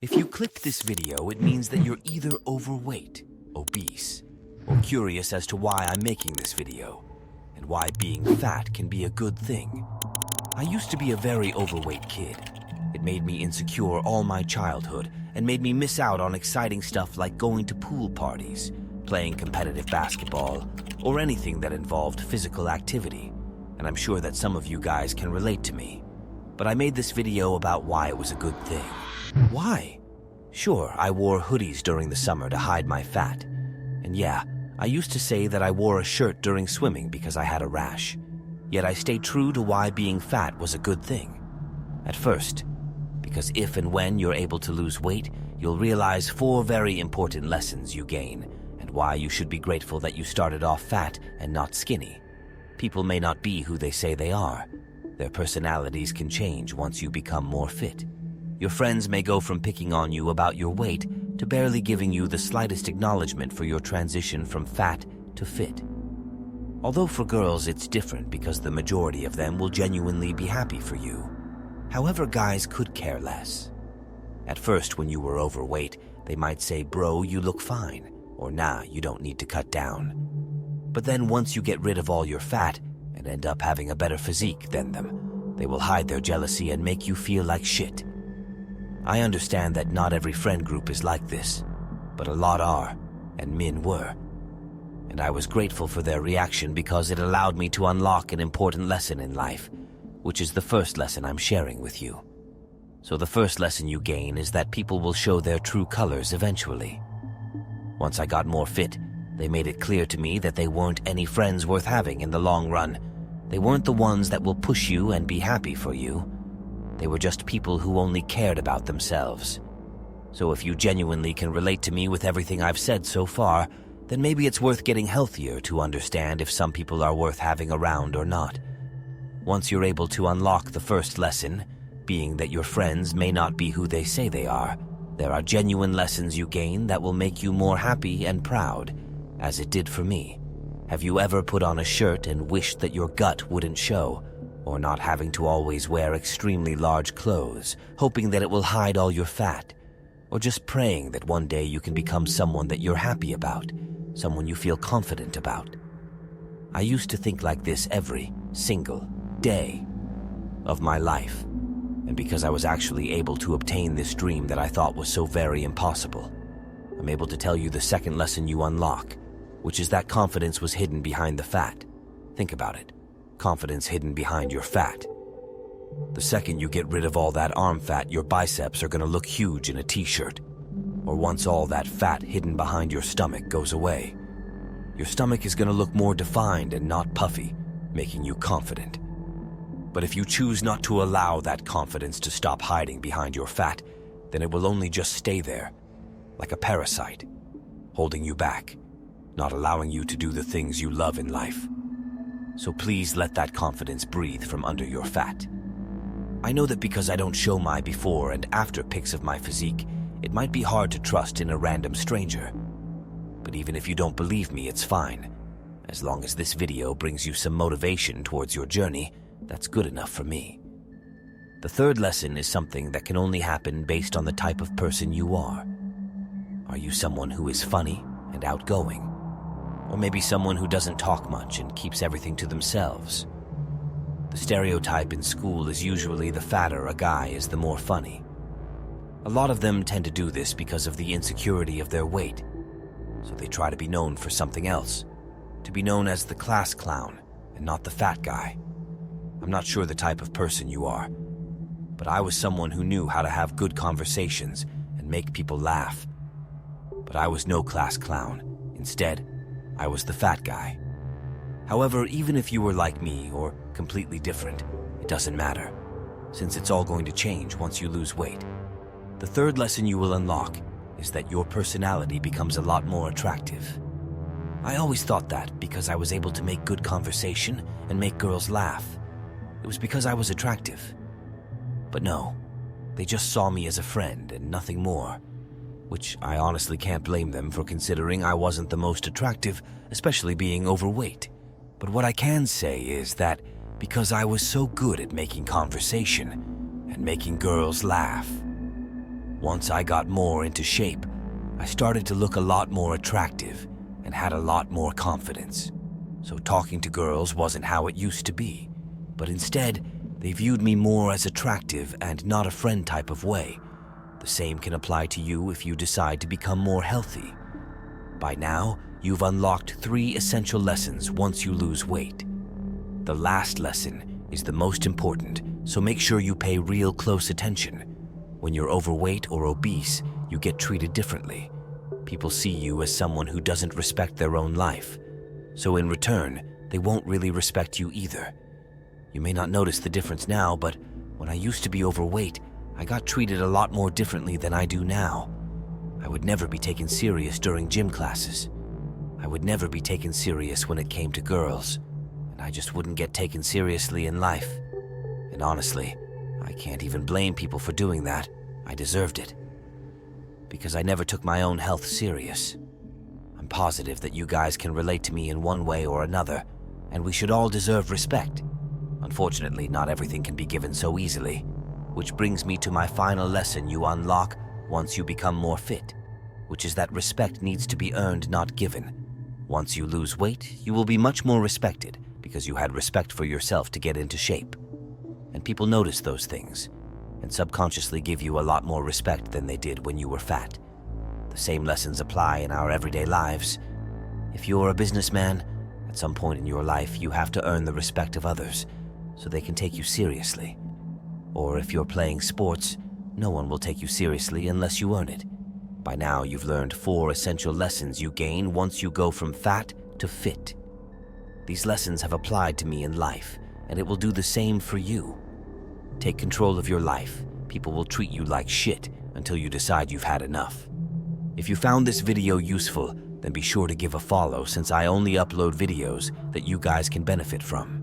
If you clicked this video, it means that you're either overweight, obese, or curious as to why I'm making this video, and why being fat can be a good thing. I used to be a very overweight kid. It made me insecure all my childhood and made me miss out on exciting stuff like going to pool parties, playing competitive basketball, or anything that involved physical activity. And I'm sure that some of you guys can relate to me. But I made this video about why it was a good thing. Why? Sure, I wore hoodies during the summer to hide my fat. And yeah, I used to say that I wore a shirt during swimming because I had a rash. Yet I stayed true to why being fat was a good thing. At first, because if and when you're able to lose weight, you'll realize 4 very important lessons you gain, and why you should be grateful that you started off fat and not skinny. People may not be who they say they are. Their personalities can change once you become more fit. Your friends may go from picking on you about your weight to barely giving you the slightest acknowledgement for your transition from fat to fit. Although for girls it's different because the majority of them will genuinely be happy for you. However, guys could care less. At first, when you were overweight, they might say, "Bro, you look fine," or "Nah, you don't need to cut down." But then once you get rid of all your fat and end up having a better physique than them, they will hide their jealousy and make you feel like shit. I understand that not every friend group is like this, but a lot are, and Min were. And I was grateful for their reaction because it allowed me to unlock an important lesson in life, which is the first lesson I'm sharing with you. So the first lesson you gain is that people will show their true colors eventually. Once I got more fit, they made it clear to me that they weren't any friends worth having in the long run. They weren't the ones that will push you and be happy for you. They were just people who only cared about themselves. So if you genuinely can relate to me with everything I've said so far, then maybe it's worth getting healthier to understand if some people are worth having around or not. Once you're able to unlock the first lesson, being that your friends may not be who they say they are, there are genuine lessons you gain that will make you more happy and proud, as it did for me. Have you ever put on a shirt and wished that your gut wouldn't show, or not having to always wear extremely large clothes, hoping that it will hide all your fat, or just praying that one day you can become someone that you're happy about, someone you feel confident about? I used to think like this every single day of my life, and because I was actually able to obtain this dream that I thought was so very impossible, I'm able to tell you the second lesson you unlock, which is that confidence was hidden behind the fat. Think about it. Confidence hidden behind your fat. The second you get rid of all that arm fat, your biceps are going to look huge in a t-shirt. Or once all that fat hidden behind your stomach goes away, your stomach is going to look more defined and not puffy, making you confident. But if you choose not to allow that confidence to stop hiding behind your fat, then it will only just stay there, like a parasite, holding you back, not allowing you to do the things you love in life. So please let that confidence breathe from under your fat. I know that because I don't show my before and after pics of my physique, it might be hard to trust in a random stranger. But even if you don't believe me, it's fine. As long as this video brings you some motivation towards your journey, that's good enough for me. The third lesson is something that can only happen based on the type of person you are. Are you someone who is funny and outgoing? Or maybe someone who doesn't talk much and keeps everything to themselves? The stereotype in school is usually the fatter a guy is, the more funny. A lot of them tend to do this because of the insecurity of their weight, so they try to be known for something else, to be known as the class clown and not the fat guy. I'm not sure the type of person you are, but I was someone who knew how to have good conversations and make people laugh. But I was no class clown. Instead, I was the fat guy. However, even if you were like me or completely different, it doesn't matter, since it's all going to change once you lose weight. The third lesson you will unlock is that your personality becomes a lot more attractive. I always thought that because I was able to make good conversation and make girls laugh, it was because I was attractive. But no, they just saw me as a friend and nothing more. Which I honestly can't blame them for, considering I wasn't the most attractive, especially being overweight. But what I can say is that because I was so good at making conversation and making girls laugh, Once I got more into shape, I started to look a lot more attractive and had a lot more confidence. So talking to girls wasn't how it used to be, but instead, they viewed me more as attractive and not a friend type of way. The same can apply to you if you decide to become more healthy. By now, you've unlocked 3 essential lessons once you lose weight. The last lesson is the most important, so make sure you pay real close attention. When you're overweight or obese, you get treated differently. People see you as someone who doesn't respect their own life. So in return, they won't really respect you either. You may not notice the difference now, but when I used to be overweight, I got treated a lot more differently than I do now. I would never be taken serious during gym classes. I would never be taken serious when it came to girls, and I just wouldn't get taken seriously in life. And honestly, I can't even blame people for doing that. I deserved it. Because I never took my own health serious. I'm positive that you guys can relate to me in one way or another, and we should all deserve respect. Unfortunately, not everything can be given so easily, which brings me to my final lesson you unlock once you become more fit, which is that respect needs to be earned, not given. Once you lose weight, you will be much more respected because you had respect for yourself to get into shape. And people notice those things, and subconsciously give you a lot more respect than they did when you were fat. The same lessons apply in our everyday lives. If you're a businessman, at some point in your life you have to earn the respect of others so they can take you seriously. Or if you're playing sports, no one will take you seriously unless you earn it. By now you've learned 4 essential lessons you gain once you go from fat to fit. These lessons have applied to me in life, and it will do the same for you. Take control of your life. People will treat you like shit until you decide you've had enough. If you found this video useful, then be sure to give a follow since I only upload videos that you guys can benefit from.